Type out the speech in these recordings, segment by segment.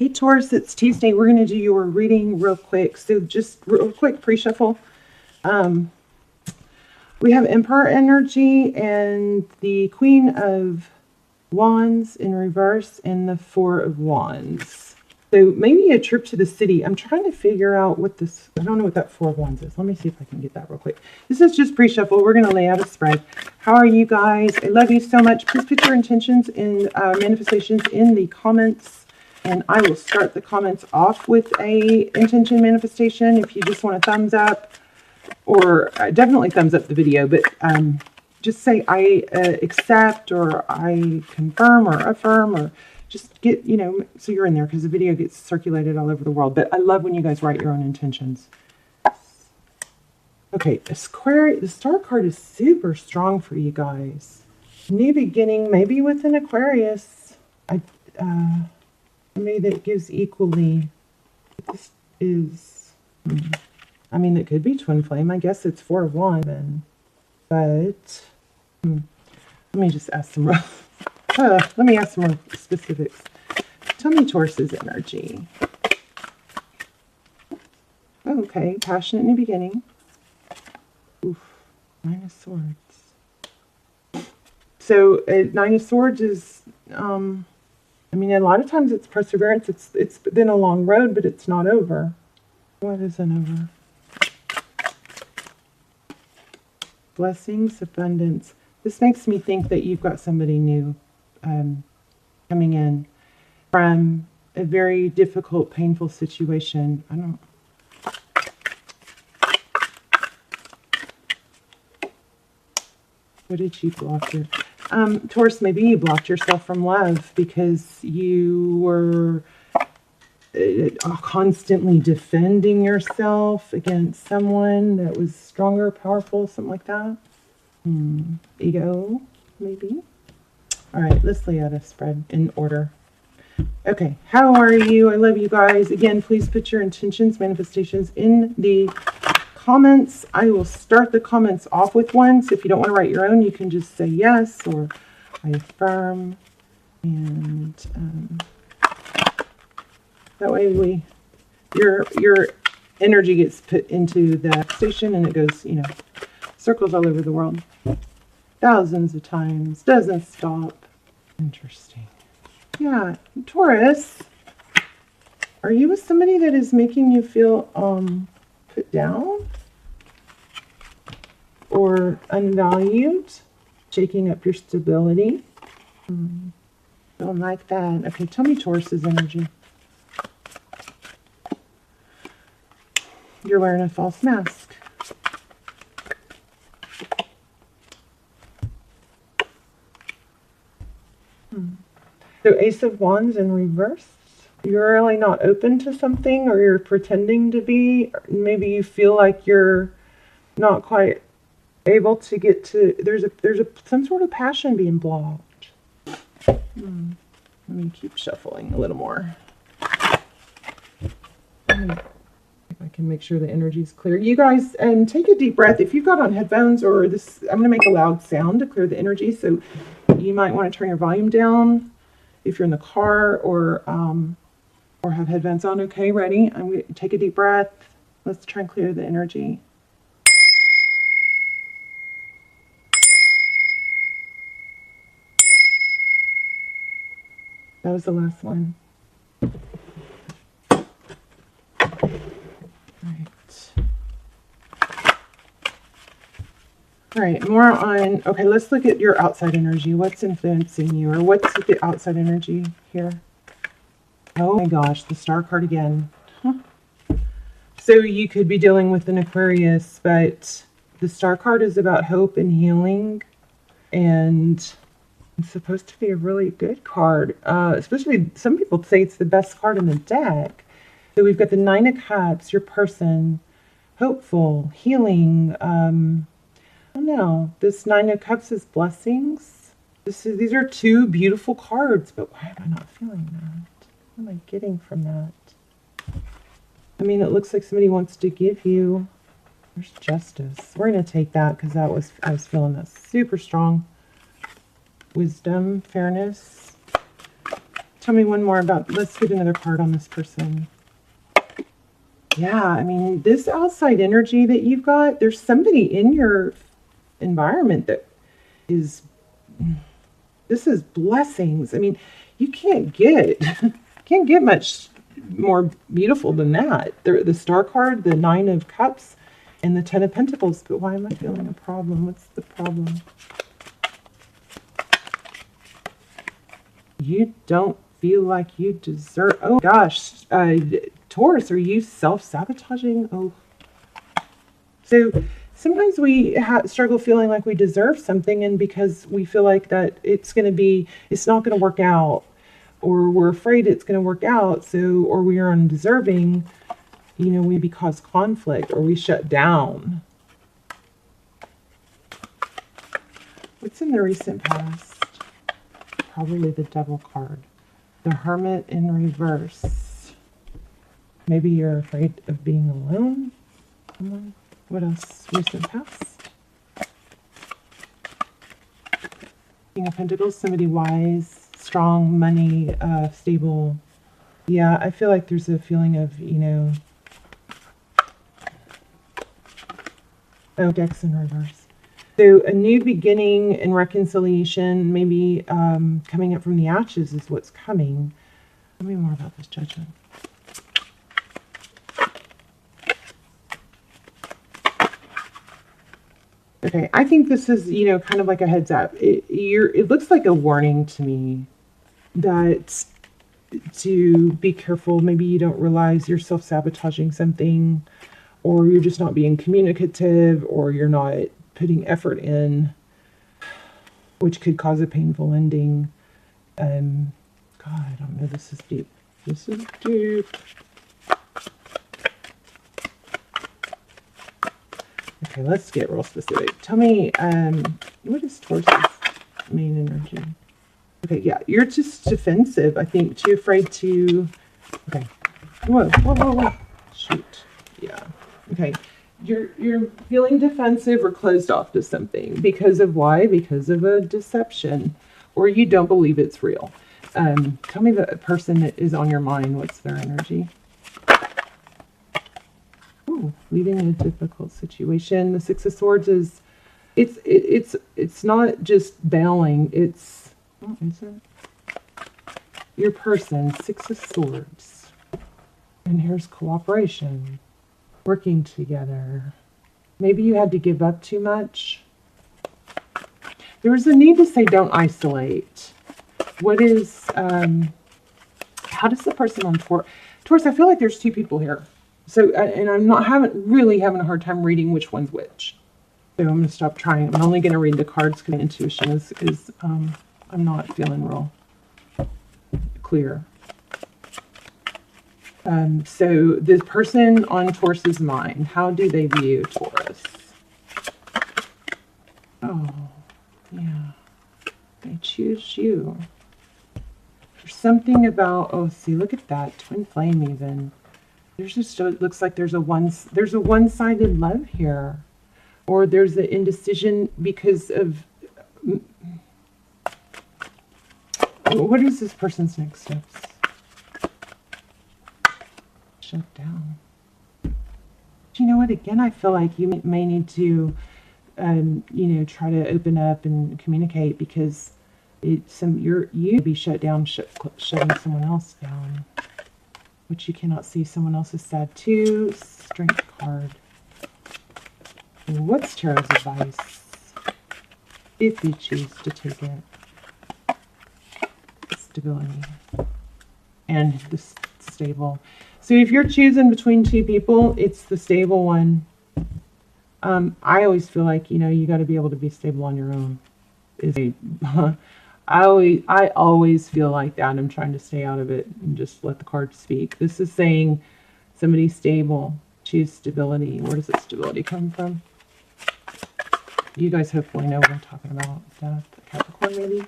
Hey Taurus, it's Tuesday. We're going to do your reading real quick. So just real quick pre-shuffle. We have Emperor energy and the Queen of Wands in reverse and the Four of Wands. So maybe a trip to the city. I'm trying to figure out what this, I don't know what that Four of Wands is. Let me see if I can get that real quick. This is just pre-shuffle. We're going to lay out a spread. How are you guys? I love you so much. Please put your intentions and manifestations in the comments. And I will start the comments off with a intention manifestation. If you just want a thumbs up, or definitely thumbs up the video, but just say I accept, or I confirm, or affirm, or just get, you know, so you're in there, because the video gets circulated all over the world. But I love when you guys write your own intentions. Okay, the star card is super strong for you guys. New beginning, maybe with an Aquarius. Maybe that gives equally. This is, I mean, it could be twin flame. I guess it's Four of Wands then. But let me just ask some let me ask some more specifics. Tell me Taurus's energy. Oh, okay, passionate in the beginning. Oof, Nine of Swords. So Nine of Swords is I mean, a lot of times it's perseverance. It's been a long road, but it's not over. What isn't over? Blessings, abundance. This makes me think that you've got somebody new coming in from a very difficult, painful situation. I don't. What did you block here? Taurus, maybe you blocked yourself from love because you were constantly defending yourself against someone that was stronger, powerful, something like that. Ego, maybe. All right, let's lay out a spread in order. Okay, how are you? I love you guys. Again, please put your intentions, manifestations in the comments. I will start the comments off with one. So if you don't want to write your own, you can just say yes, or I affirm. And that way your energy gets put into the station and it goes, you know, circles all over the world. Thousands of times. Doesn't stop. Interesting. Yeah, Taurus, are you with somebody that is making you feel put down or unvalued, shaking up your stability? Don't like that. Okay, tell me Taurus's energy. You're wearing a false mask. So Ace of Wands in reverse. You're really not open to something, or you're pretending to be. Or maybe you feel like you're not quite able to get to. There's some sort of passion being blocked. Let me keep shuffling a little more. If I can make sure the energy is clear. You guys, take a deep breath. If you've got on headphones or this, I'm going to make a loud sound to clear the energy. So you might want to turn your volume down if you're in the car or have headphones on. Okay, ready? I'm going to take a deep breath. Let's try and clear the energy. That was the last one. All right, more on, okay, let's look at your outside energy. What's influencing you, or what's the outside energy here? Oh my gosh, the Star card again. So you could be dealing with an Aquarius, but the Star card is about hope and healing, and it's supposed to be a really good card. Especially, some people say it's the best card in the deck. So we've got the Nine of Cups, your person, hopeful, healing. I don't know. This Nine of Cups is blessings. These are two beautiful cards, but why am I not feeling that? What am I getting from that? I mean, it looks like somebody wants to give you. There's justice. We're going to take that because I was feeling that super strong. Wisdom, fairness. tell me one more about, let's get another card on this person. Yeah, I mean, this outside energy that you've got, there's somebody in your environment that is, this is blessings. I mean, you can't get much more beautiful than that. The Star card, the Nine of Cups, and the Ten of Pentacles. But why am I feeling a problem? What's the problem? You don't feel like you deserve... Oh, gosh. Taurus, are you self-sabotaging? Oh. So sometimes we struggle feeling like we deserve something, and because we feel like that it's not going to work out, or we're afraid it's going to work out, so, or we are undeserving, we maybe cause conflict, or we shut down. What's in the recent past? Probably the Devil card. The Hermit in reverse. Maybe you're afraid of being alone. What else? Recent past. King of Pentacles, somebody wise, strong, money, stable. Yeah, I feel like there's a feeling of, oh, Dex in reverse. So a new beginning and reconciliation, maybe coming up from the ashes is what's coming. Tell me more about this Judgment. Okay, I think this is, kind of like a heads up. It looks like a warning to me that to be careful. Maybe you don't realize you're self-sabotaging something, or you're just not being communicative, or you're not putting effort in, which could cause a painful ending. God, I don't know. This is deep. This is deep. Okay, let's get real specific. Tell me, what is Taurus's main energy? Okay, yeah, you're just defensive, I think. Too afraid to... Okay. Whoa. Shoot. Yeah. Okay. You're feeling defensive or closed off to something. Because of why? Because of a deception. Or you don't believe it's real. Tell me the person that is on your mind. What's their energy? Ooh, leaving a difficult situation. The Six of Swords is... It's not just bailing. It's... Oh, is it? Your person. Six of Swords. And here's cooperation. Working together. Maybe you had to give up too much. There was a need to say don't isolate. What is, how does the person on Taurus, I feel like there's two people here. So, and I'm not really having a hard time reading which one's which. So I'm going to stop trying. I'm only going to read the cards because my intuition is I'm not feeling real clear. So the person on Taurus's mind, how do they view Taurus? Oh, yeah. They choose you. There's something about, oh, see, look at that. Twin flame even. There's just, it looks like there's a one-sided love here. Or there's an indecision because of, what is this person's next steps? Shut down. But you know what? Again, I feel like you may need to, try to open up and communicate, because you be shut down, shutting someone else down, which you cannot see. Someone else is sad too. Strength card. What's Tarot's advice if you choose to take it? Stability and the stable. So if you're choosing between two people, it's the stable one. I always feel like, you got to be able to be stable on your own. I always feel like that. I'm trying to stay out of it and just let the cards speak. This is saying somebody stable. Choose stability. Where does that stability come from? You guys hopefully know what I'm talking about. Death. Capricorn, maybe?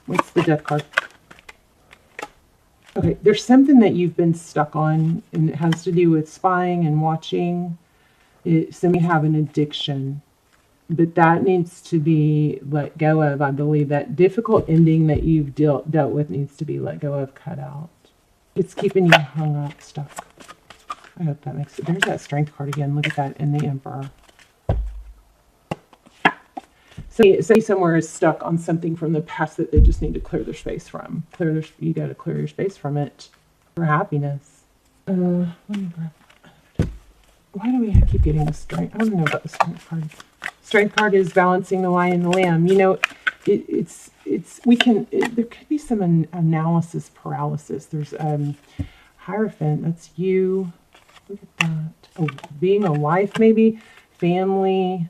What's the death card? Okay, there's something that you've been stuck on, and it has to do with spying and watching. Some may have an addiction. But that needs to be let go of. I believe that difficult ending that you've dealt with needs to be let go of, cut out. It's keeping you hung up, stuck. I hope that makes it. There's that Strength card again. Look at that in the Emperor. So say somewhere is stuck on something from the past that they just need to clear their space from. You got to clear your space from it for happiness. Let me grab. Why do we keep getting the Strength? I don't know about the Strength card. Strength card is balancing the lion and the lamb. You know, there could be some analysis paralysis. There's Hierophant. That's you. Look at that. Oh, being a wife, maybe family.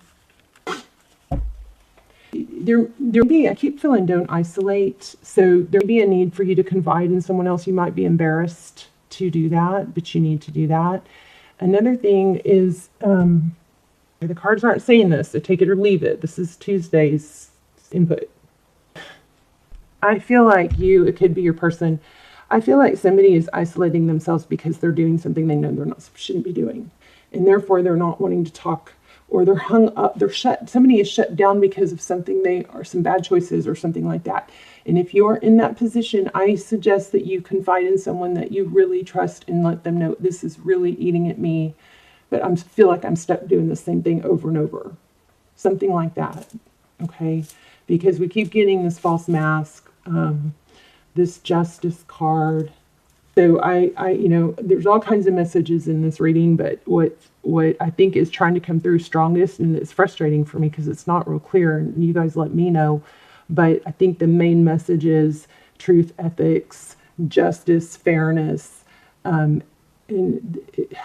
I keep feeling don't isolate. So there'll be a need for you to confide in someone else. You might be embarrassed to do that, but you need to do that. Another thing is, the cards aren't saying this, so take it or leave it. This is Tuesday's input. I feel like it could be your person. I feel like somebody is isolating themselves because they're doing something they know shouldn't be doing. And therefore they're not wanting to talk, or they're hung up, somebody is shut down because of something some bad choices or something like that. And if you're in that position, I suggest that you confide in someone that you really trust and let them know, this is really eating at me, but I feel like I'm stuck doing the same thing over and over. Something like that, okay? Because we keep getting this false mask, this Justice card. So there's all kinds of messages in this reading, but what I think is trying to come through strongest, and it's frustrating for me because it's not real clear, and you guys let me know, but I think the main message is truth, ethics, justice, fairness, and it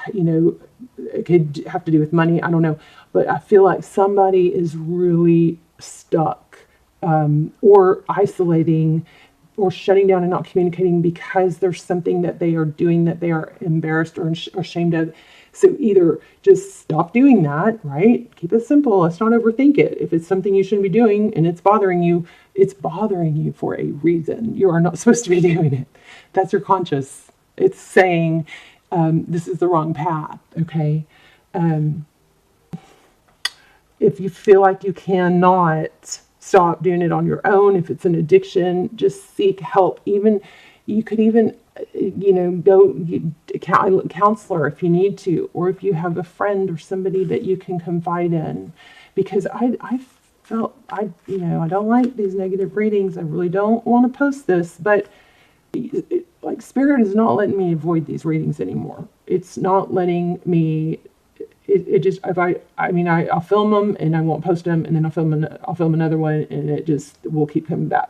could have to do with money, I don't know, but I feel like somebody is really stuck, or isolating, or shutting down and not communicating because there's something that they are doing that they are embarrassed or ashamed of. So either just stop doing that, right? Keep it simple. Let's not overthink it. If it's something you shouldn't be doing and it's bothering you for a reason. You are not supposed to be doing it. That's your conscious. It's saying, this is the wrong path, okay? If you feel like you cannot stop doing it on your own, if it's an addiction, just seek help. You could even go a counselor if you need to, or if you have a friend or somebody that you can confide in. Because I don't like these negative readings. I really don't want to post this, but like Spirit is not letting me avoid these readings anymore. It's not letting me. I'll film them and I won't post them, and then I'll film another one, and it just will keep coming back.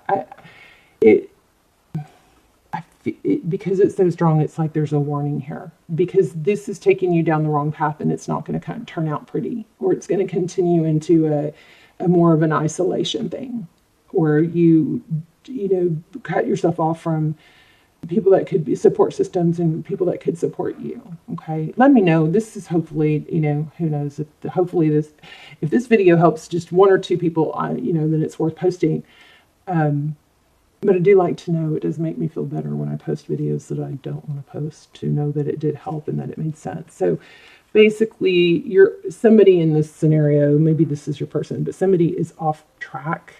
Because it's so strong, it's like there's a warning here, because this is taking you down the wrong path, and it's not going to kind of turn out pretty, or it's going to continue into a more of an isolation thing, where you cut yourself off from people that could be support systems and people that could support you. Okay, let me know. This is hopefully, who knows, if this video helps just one or two people, then it's worth posting. But I do like to know, it does make me feel better when I post videos that I don't want to post, to know that it did help and that it made sense. So basically, somebody in this scenario, maybe this is your person, but somebody is off track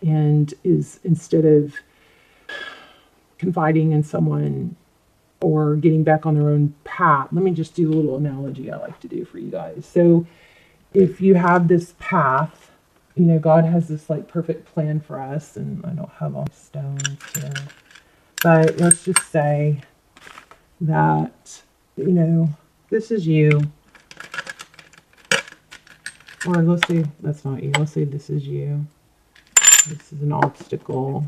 and is, instead of confiding in someone or getting back on their own path. Let me just do a little analogy I like to do for you guys. So if you have this path, God has this like perfect plan for us, and I don't have all stones here, but let's just say that, this is you, or let's say that's not you. Let's say this is you. This is an obstacle.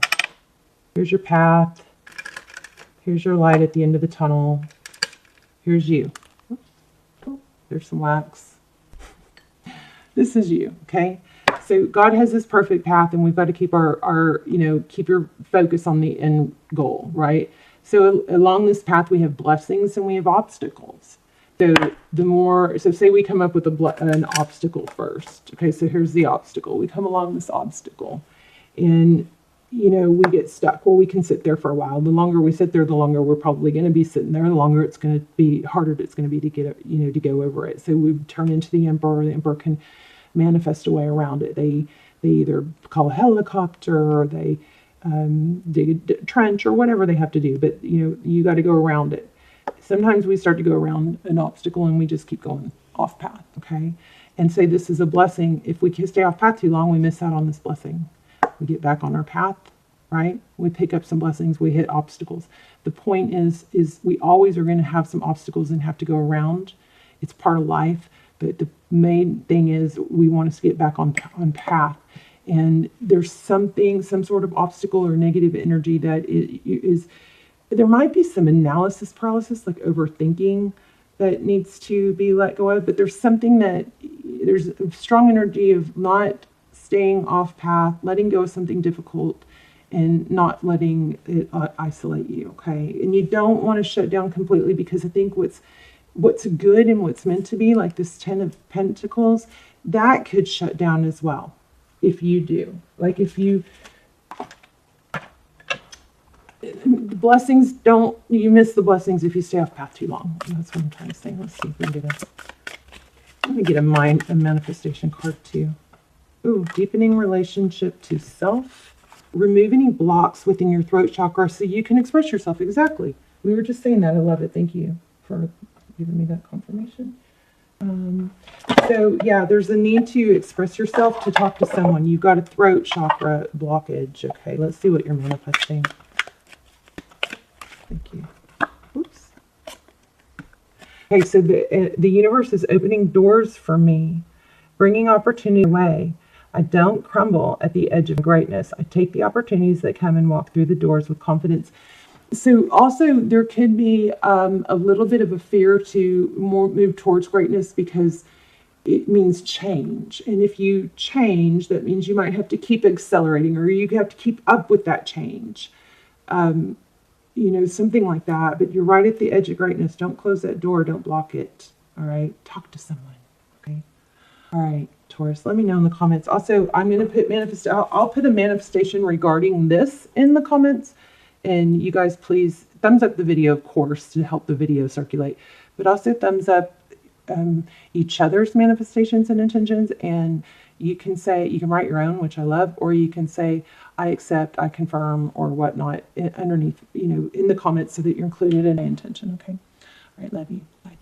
Here's your path. Here's your light at the end of the tunnel. Here's you. Oh, there's some wax. This is you, okay? So God has this perfect path, and we've got to keep keep your focus on the end goal, right? So along this path, we have blessings and we have obstacles. So say we come up with an obstacle first. Okay, so here's the obstacle. We come along this obstacle, and we get stuck. Well, we can sit there for a while. The longer we sit there, the longer we're probably going to be sitting there. The longer it's going to be, harder it's going to be to get, to go over it. So we turn into the Emperor. The Emperor can manifest a way around it. They either call a helicopter or they dig a trench or whatever they have to do. But you got to go around it. Sometimes we start to go around an obstacle and we just keep going off path, okay? And say this is a blessing. If we stay off path too long, we miss out on this blessing. We get back on our path, right? We pick up some blessings, we hit obstacles. The point is we always are going to have some obstacles and have to go around. It's part of life, but the main thing is we want to get back on path. And there's some sort of obstacle or negative energy that is there might be some analysis paralysis, like overthinking, that needs to be let go of, but there's a strong energy of not staying off path, letting go of something difficult, and not letting it isolate you, okay? And you don't want to shut down completely, because I think what's good and what's meant to be, like this 10 of Pentacles, that could shut down as well if you do. Like if you... The blessings you miss the blessings if you stay off path too long. That's what I'm trying to say. Let's see if we can get let me get a manifestation card too. Ooh, deepening relationship to self. Remove any blocks within your throat chakra so you can express yourself. Exactly. We were just saying that. I love it. Thank you for giving me that confirmation. So yeah, there's a need to express yourself, to talk to someone. You've got a throat chakra blockage. Okay, let's see what you're manifesting. Thank you. Oops. Okay, so the universe is opening doors for me, bringing opportunity away. I don't crumble at the edge of greatness. I take the opportunities that come and walk through the doors with confidence. So also there could be a little bit of a fear to move towards greatness, because it means change. And if you change, that means you might have to keep accelerating, or you have to keep up with that change. Something like that. But you're right at the edge of greatness. Don't close that door. Don't block it. All right. Talk to someone. Okay. All right, Taurus. Let me know in the comments. Also, I'm going to put I'll put a manifestation regarding this in the comments. And you guys, please thumbs up the video, of course, to help the video circulate. But also thumbs up each other's manifestations and intentions. And you can write your own, which I love, or you can say, I accept, I confirm, or whatnot underneath, in the comments, so that you're included in my intention. Okay. All right. Love you. Bye.